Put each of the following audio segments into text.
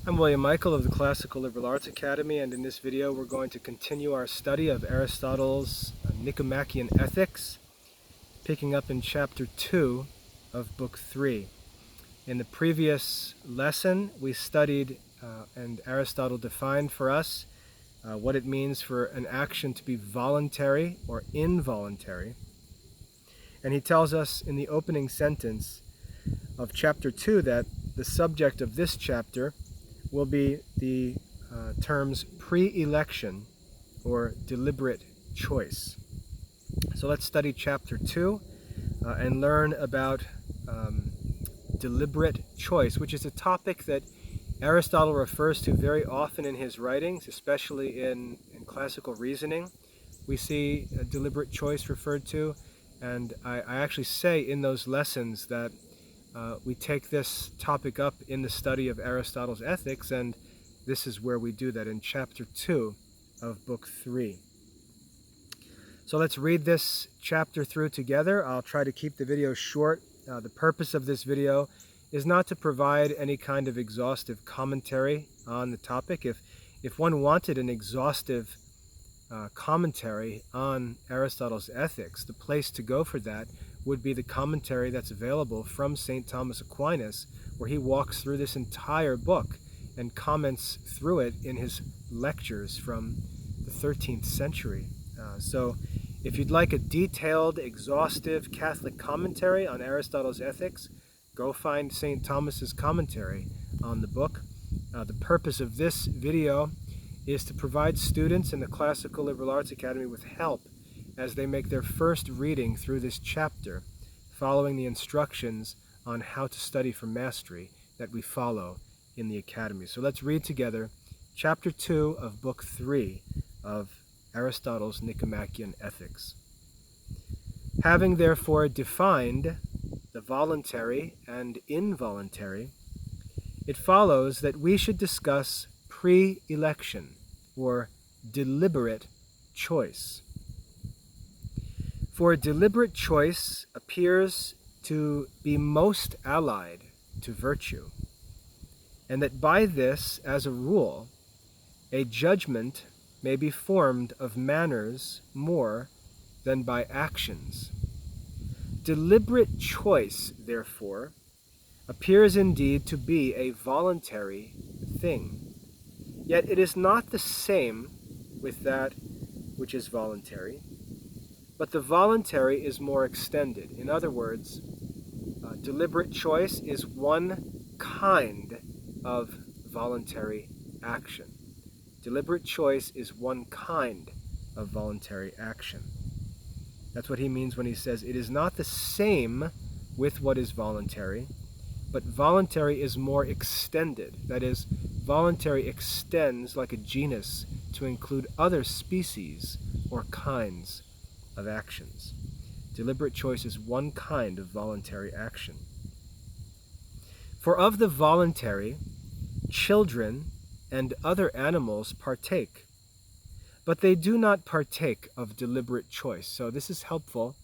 I'm William Michael of the Classical Liberal Arts Academy, and in this video we're going to continue our study of Aristotle's Nicomachean Ethics, picking up in chapter 2 of book 3. In the previous lesson we studied and Aristotle defined for us what it means for an action to be voluntary or involuntary. And he tells us in the opening sentence of chapter 2 that the subject of this chapter will be the terms pre-election or deliberate choice. So let's study chapter 2 and learn about deliberate choice, which is a topic that Aristotle refers to very often in his writings, especially in classical reasoning. We see deliberate choice referred to, and I actually say in those lessons that we take this topic up in the study of Aristotle's Ethics, and this is where we do that, in chapter 2 of book 3. So let's read this chapter through together. I'll try to keep the video short. The purpose of this video is not to provide any kind of exhaustive commentary on the topic. If one wanted an exhaustive commentary on Aristotle's Ethics, the place to go for that would be the commentary that's available from St. Thomas Aquinas, where he walks through this entire book and comments through it in his lectures from the 13th century. So if you'd like a detailed, exhaustive Catholic commentary on Aristotle's Ethics, go find St. Thomas's commentary on the book. The purpose of this video is to provide students in the Classical Liberal Arts Academy with help as they make their first reading through this chapter, following the instructions on how to study for mastery that we follow in the Academy. So let's read together chapter 2 of book 3 of Aristotle's Nicomachean Ethics. Having therefore defined the voluntary and involuntary, it follows that we should discuss pre-election or deliberate choice. For deliberate choice appears to be most allied to virtue, and that by this, as a rule, a judgment may be formed of manners more than by actions. Deliberate choice, therefore, appears indeed to be a voluntary thing. Yet it is not the same with that which is voluntary, but the voluntary is more extended. In other words, deliberate choice is one kind of voluntary action. Deliberate choice is one kind of voluntary action. That's what he means when he says it is not the same with what is voluntary, but voluntary is more extended. That is, voluntary extends like a genus to include other species or kinds of actions. Deliberate choice is one kind of voluntary action. For of the voluntary, children and other animals partake, but they do not partake of deliberate choice. So this is helpful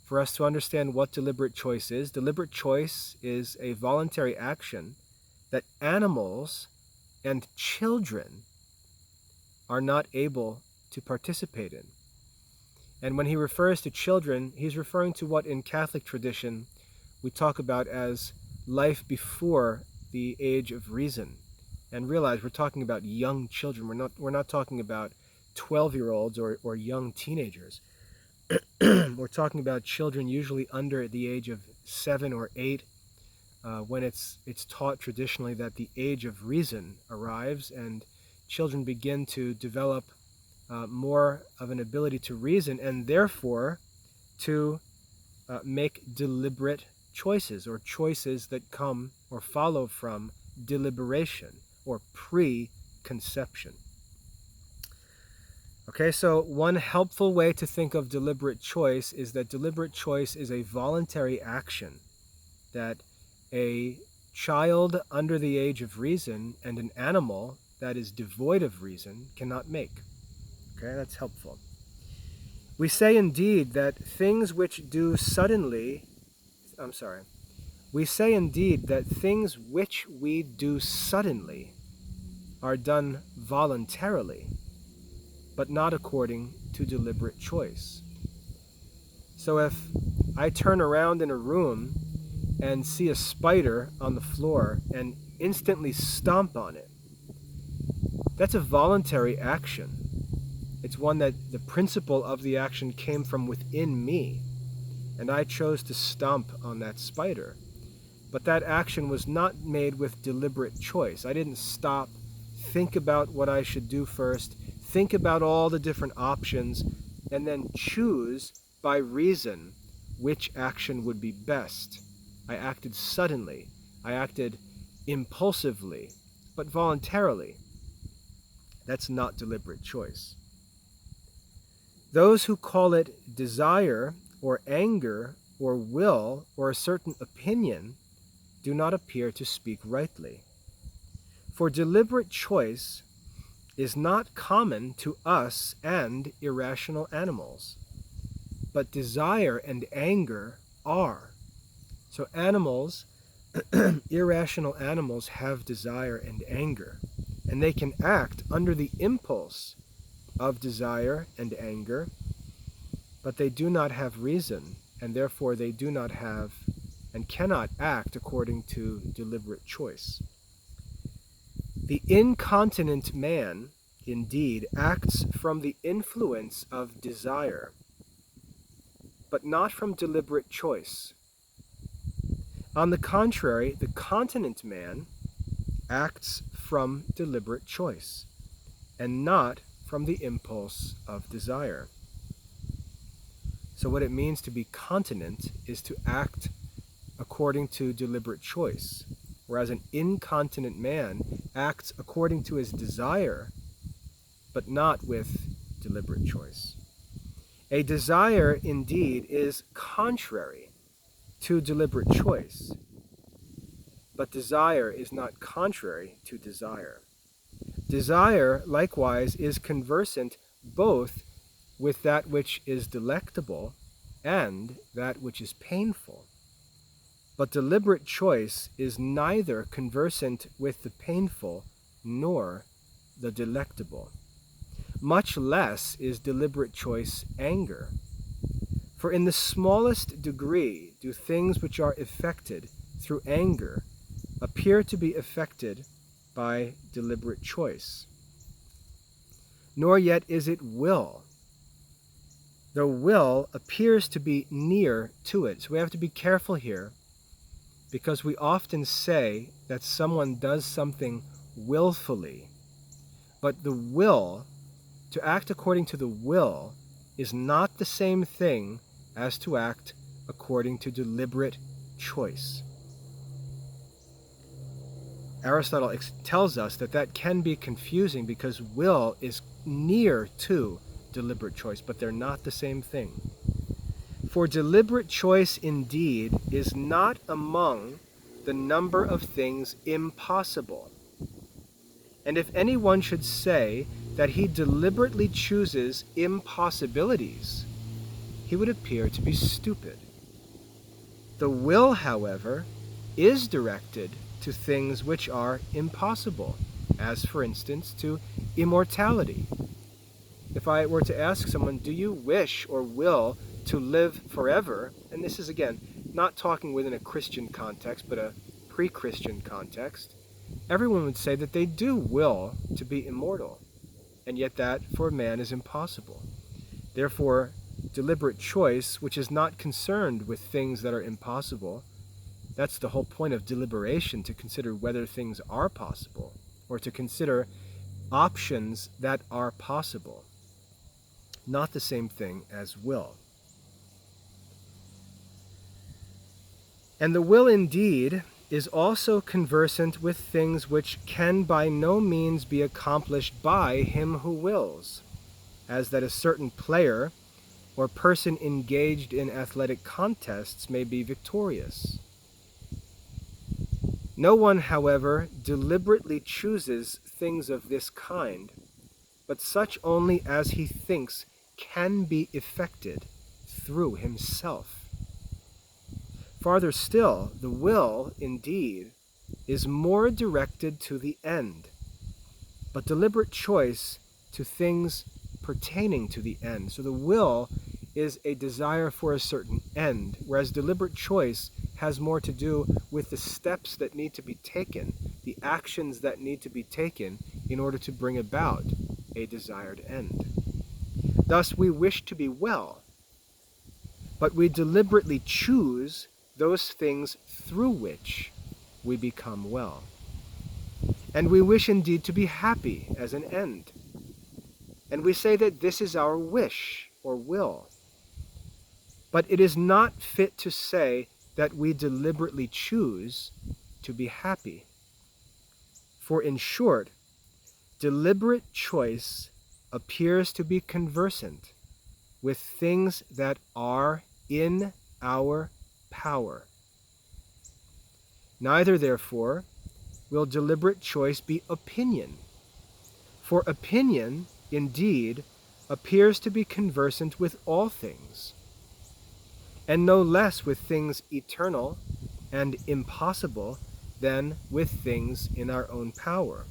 for us to understand what deliberate choice is. Deliberate choice is a voluntary action that animals and children are not able to participate in. And when he refers to children, he's referring to what in Catholic tradition we talk about as life before the age of reason. And realize we're talking about young children. We're not talking about 12-year-olds or young teenagers. We're talking about children usually under the age of 7 or 8, when it's taught traditionally that the age of reason arrives and children begin to develop more of an ability to reason and therefore to make deliberate choices, or choices that come or follow from deliberation or preconception. Okay, so one helpful way to think of deliberate choice is that deliberate choice is a voluntary action that a child under the age of reason and an animal that is devoid of reason cannot make. Okay, that's helpful. We say indeed that things which we do suddenly are done voluntarily, but not according to deliberate choice. So if I turn around in a room and see a spider on the floor and instantly stomp on it, that's a voluntary action. It's one that the principle of the action came from within me, and I chose to stomp on that spider. But that action was not made with deliberate choice. I didn't stop, think about what I should do first, think about all the different options, and then choose by reason which action would be best. I acted suddenly. I acted impulsively, but voluntarily. That's not deliberate choice. Those who call it desire or anger or will or a certain opinion do not appear to speak rightly. For deliberate choice is not common to us and irrational animals, but desire and anger are. So animals, irrational animals, have desire and anger, and they can act under the impulse of desire and anger, but they do not have reason, and therefore they do not have and cannot act according to deliberate choice. The incontinent man, indeed, acts from the influence of desire, but not from deliberate choice. On the contrary, the continent man acts from deliberate choice, and not from the impulse of desire. So what it means to be continent is to act according to deliberate choice, whereas an incontinent man acts according to his desire, but not with deliberate choice. A desire, indeed, is contrary to deliberate choice, but desire is not contrary to desire. Desire, likewise, is conversant both with that which is delectable and that which is painful. But deliberate choice is neither conversant with the painful nor the delectable. Much less is deliberate choice anger. For in the smallest degree do things which are effected through anger appear to be effected by deliberate choice. Nor yet is it will, though will appears to be near to it. So we have to be careful here, because we often say that someone does something willfully, but the will, to act according to the will, is not the same thing as to act according to deliberate choice. Aristotle tells us that that can be confusing because will is near to deliberate choice, but they're not the same thing. For deliberate choice indeed is not among the number of things impossible. And if anyone should say that he deliberately chooses impossibilities, he would appear to be stupid. The will, however, is directed to things which are impossible, as for instance to immortality. If I were to ask someone, do you wish or will to live forever? And this is, again, not talking within a Christian context, but a pre-Christian context. Everyone would say that they do will to be immortal, and yet that for man is impossible. Therefore, deliberate choice, which is not concerned with things that are impossible, that's the whole point of deliberation, to consider whether things are possible, or to consider options that are possible. Not the same thing as will. And the will indeed is also conversant with things which can by no means be accomplished by him who wills, as that a certain player or person engaged in athletic contests may be victorious. No one, however, deliberately chooses things of this kind, but such only as he thinks can be effected through himself. Farther still, the will, indeed, is more directed to the end, but deliberate choice to things pertaining to the end. So the will is a desire for a certain end, whereas deliberate choice has more to do with the steps that need to be taken, the actions that need to be taken in order to bring about a desired end. Thus, we wish to be well, but we deliberately choose those things through which we become well. And we wish indeed to be happy as an end. And we say that this is our wish or will. But it is not fit to say that we deliberately choose to be happy. For in short, deliberate choice appears to be conversant with things that are in our power. Neither, therefore, will deliberate choice be opinion. For opinion, indeed, appears to be conversant with all things, and no less with things eternal and impossible than with things in our own power.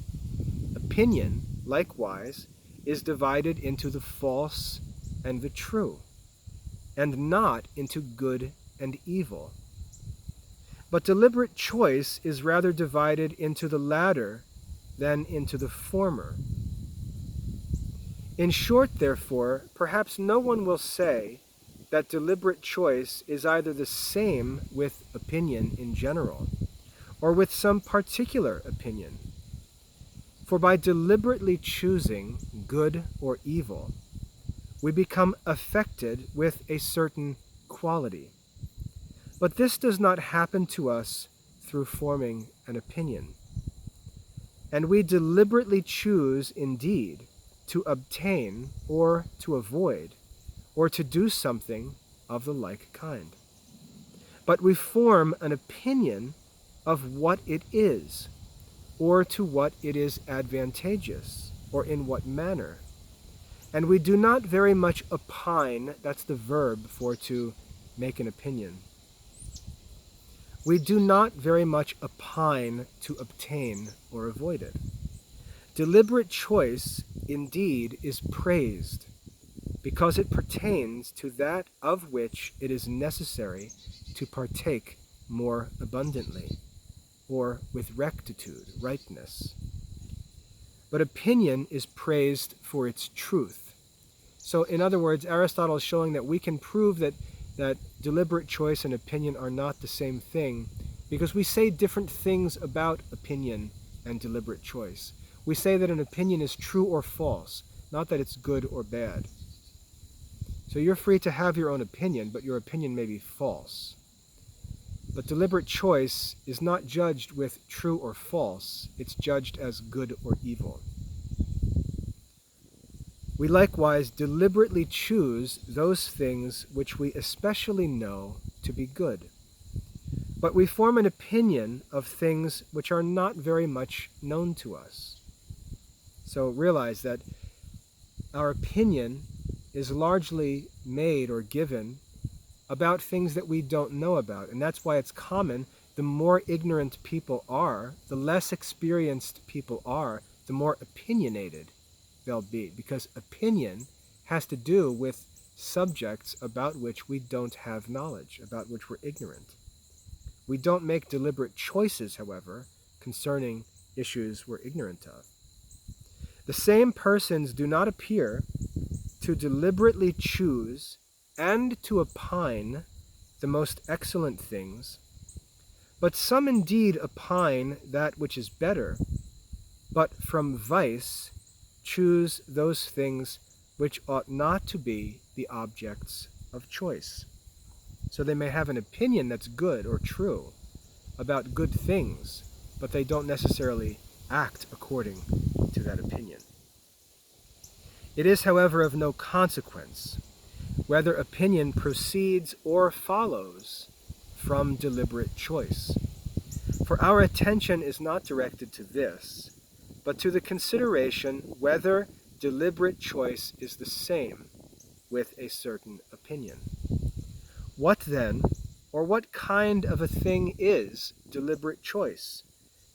Opinion, likewise, is divided into the false and the true, and not into good and evil. But deliberate choice is rather divided into the latter than into the former. In short, therefore, perhaps no one will say that deliberate choice is either the same with opinion in general, or with some particular opinion. For by deliberately choosing good or evil, we become affected with a certain quality. But this does not happen to us through forming an opinion. And we deliberately choose, indeed, to obtain or to avoid, or to do something of the like kind. But we form an opinion of what it is, or to what it is advantageous, or in what manner. And we do not very much opine, that's the verb for to make an opinion. We do not very much opine to obtain or avoid it. Deliberate choice, indeed, is praised, because it pertains to that of which it is necessary to partake more abundantly, or with rectitude, rightness. But opinion is praised for its truth. So, in other words, Aristotle is showing that we can prove that deliberate choice and opinion are not the same thing, because we say different things about opinion and deliberate choice. We say that an opinion is true or false, not that it's good or bad. So you're free to have your own opinion, but your opinion may be false. But deliberate choice is not judged with true or false, it's judged as good or evil. We likewise deliberately choose those things which we especially know to be good. But we form an opinion of things which are not very much known to us. So realize that our opinion is largely made or given about things that we don't know about. And that's why it's common, the more ignorant people are, the less experienced people are, the more opinionated they'll be. Because opinion has to do with subjects about which we don't have knowledge, about which we're ignorant. We don't make deliberate choices, however, concerning issues we're ignorant of. The same persons do not appear to deliberately choose and to opine the most excellent things, but some indeed opine that which is better, but from vice choose those things which ought not to be the objects of choice. So they may have an opinion that's good or true about good things, but they don't necessarily act according to that opinion. It is, however, of no consequence whether opinion proceeds or follows from deliberate choice. For our attention is not directed to this, but to the consideration whether deliberate choice is the same with a certain opinion. What then, or what kind of a thing is deliberate choice,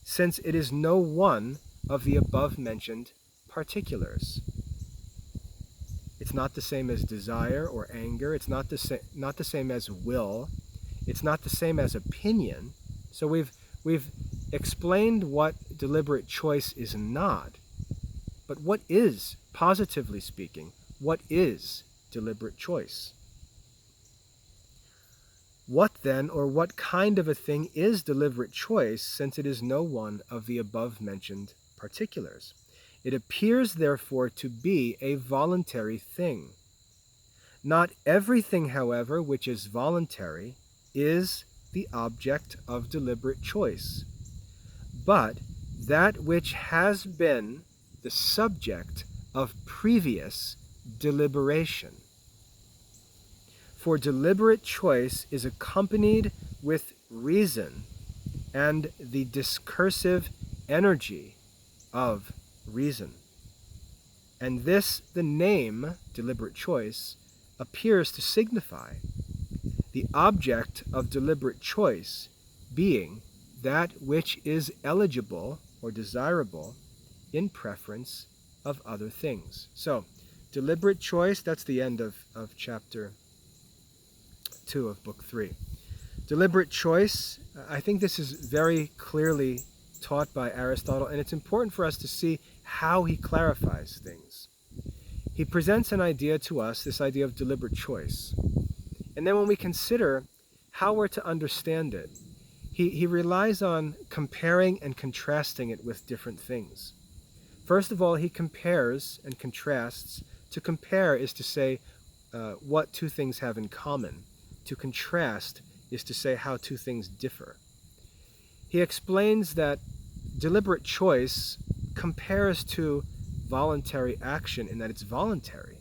since it is no one of the above-mentioned particulars. It's not the same as desire or anger. It's not the same as will. It's not the same as opinion. So we've explained what deliberate choice is not. But what is, positively speaking, what is deliberate choice? What then, or what kind of a thing is deliberate choice, since it is no one of the above-mentioned particulars? It appears, therefore, to be a voluntary thing. Not everything, however, which is voluntary is the object of deliberate choice, but that which has been the subject of previous deliberation. For deliberate choice is accompanied with reason and the discursive energy of reason. And this, the name, deliberate choice, appears to signify, the object of deliberate choice being that which is eligible or desirable in preference of other things. So, deliberate choice, that's the end of chapter 2 of book 3. Deliberate choice, I think this is very clearly taught by Aristotle, and it's important for us to see how he clarifies things. He presents an idea to us, this idea of deliberate choice. And then when we consider how we're to understand it, he relies on comparing and contrasting it with different things. First of all, he compares and contrasts. To compare is to say what two things have in common. To contrast is to say how two things differ. He explains that deliberate choice compares to voluntary action in that it's voluntary.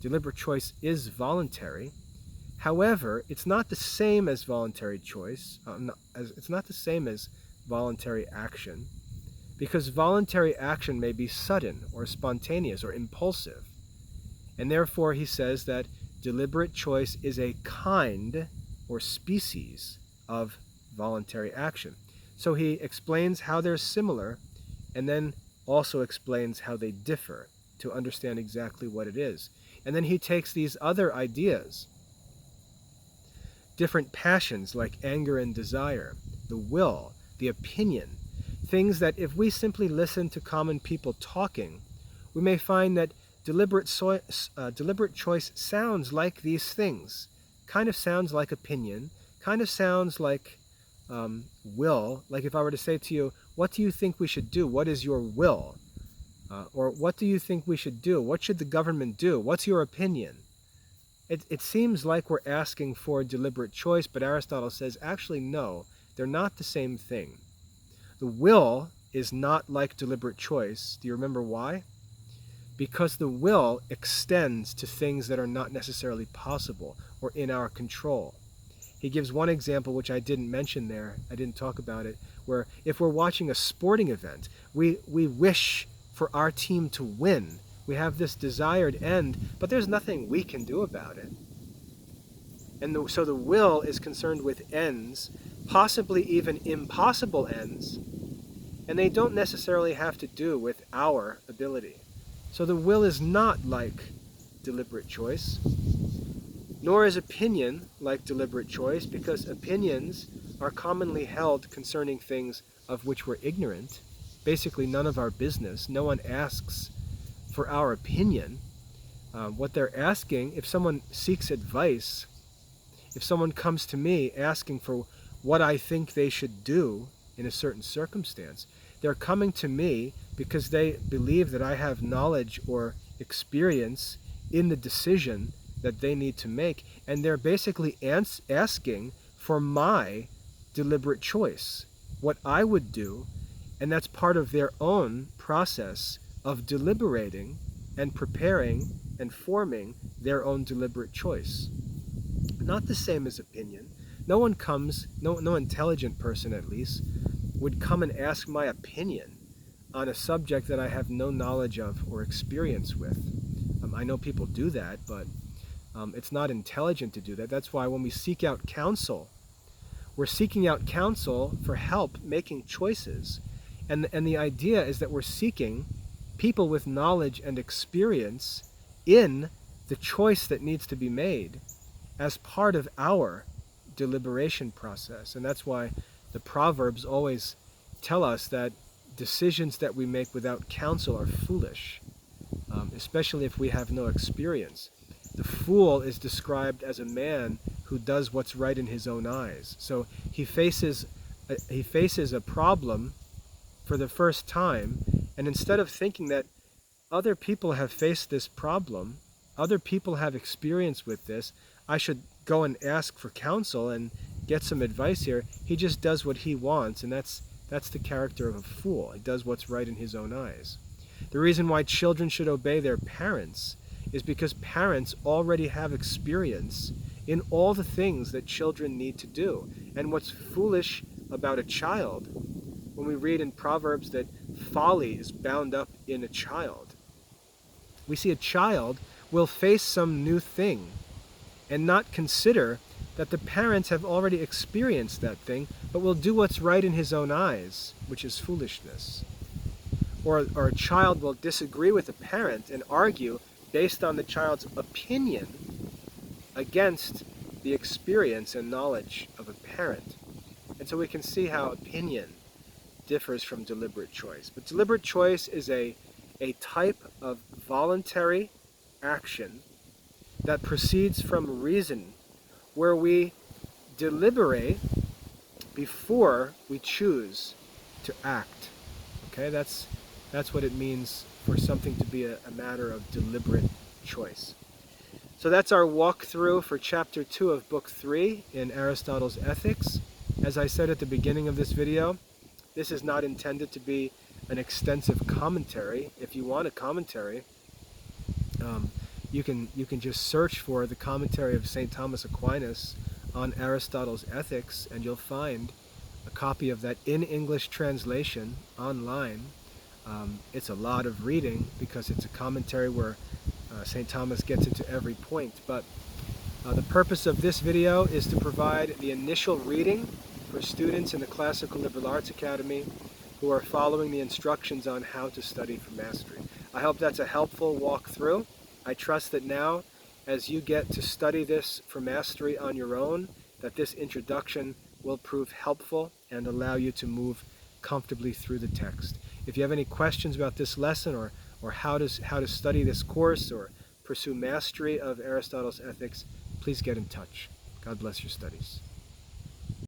Deliberate choice is voluntary. However, it's not the same as voluntary choice. It's not the same as voluntary action, because voluntary action may be sudden or spontaneous or impulsive. And therefore he says that deliberate choice is a kind or species of voluntary action. So he explains how they're similar and then also explains how they differ to understand exactly what it is. And then he takes these other ideas, different passions like anger and desire, the will, the opinion, things that if we simply listen to common people talking, we may find that deliberate choice sounds like these things, kind of sounds like opinion, kind of sounds like will. Like if I were to say to you, what do you think we should do? What is your will? Or what do you think we should do? What should the government do? What's your opinion? It seems like we're asking for deliberate choice, but Aristotle says, actually, no, they're not the same thing. The will is not like deliberate choice. Do you remember why? Because the will extends to things that are not necessarily possible or in our control. He gives one example, which I didn't mention there, I didn't talk about it, where if we're watching a sporting event, we wish for our team to win. We have this desired end, but there's nothing we can do about it. And so the will is concerned with ends, possibly even impossible ends, and they don't necessarily have to do with our ability. So the will is not like deliberate choice, nor is opinion like deliberate choice, because opinions are commonly held concerning things of which we're ignorant, basically none of our business. No one asks for our opinion. What they're asking, if someone seeks advice, if someone comes to me asking for what I think they should do in a certain circumstance, they're coming to me because they believe that I have knowledge or experience in the decision that they need to make, and they're basically asking for my deliberate choice, what I would do, and that's part of their own process of deliberating and preparing and forming their own deliberate choice. Not the same as opinion. No one comes, no intelligent person at least, would come and ask my opinion on a subject that I have no knowledge of or experience with. I know people do that, but it's not intelligent to do that. That's why when we seek out counsel, we're seeking out counsel for help making choices. And the idea is that we're seeking people with knowledge and experience in the choice that needs to be made as part of our deliberation process. And that's why the Proverbs always tell us that decisions that we make without counsel are foolish, especially if we have no experience. The fool is described as a man who does what's right in his own eyes. So he faces a problem for the first time, and instead of thinking that other people have faced this problem, other people have experience with this, I should go and ask for counsel and get some advice here, he just does what he wants, and that's the character of a fool. He does what's right in his own eyes. The reason why children should obey their parents is because parents already have experience in all the things that children need to do. And what's foolish about a child, when we read in Proverbs that folly is bound up in a child, we see a child will face some new thing and not consider that the parents have already experienced that thing, but will do what's right in his own eyes, which is foolishness. Or a child will disagree with a parent and argue based on the child's opinion against the experience and knowledge of a parent. And so we can see how opinion differs from deliberate choice. But deliberate choice is a type of voluntary action that proceeds from reason, where we deliberate before we choose to act. Okay, that's what it means for something to be a matter of deliberate choice. So that's our walkthrough for chapter 2 of book 3 in Aristotle's Ethics. As I said at the beginning of this video, this is not intended to be an extensive commentary. If you want a commentary, you can just search for the commentary of St. Thomas Aquinas on Aristotle's Ethics, and you'll find a copy of that in English translation online. It's a lot of reading because it's a commentary where St. Thomas gets into every point. But the purpose of this video is to provide the initial reading for students in the Classical Liberal Arts Academy who are following the instructions on how to study for mastery. I hope that's a helpful walkthrough. I trust that now, as you get to study this for mastery on your own, that this introduction will prove helpful and allow you to move comfortably through the text. If you have any questions about this lesson or how to study this course or pursue mastery of Aristotle's Ethics, please get in touch. God bless your studies.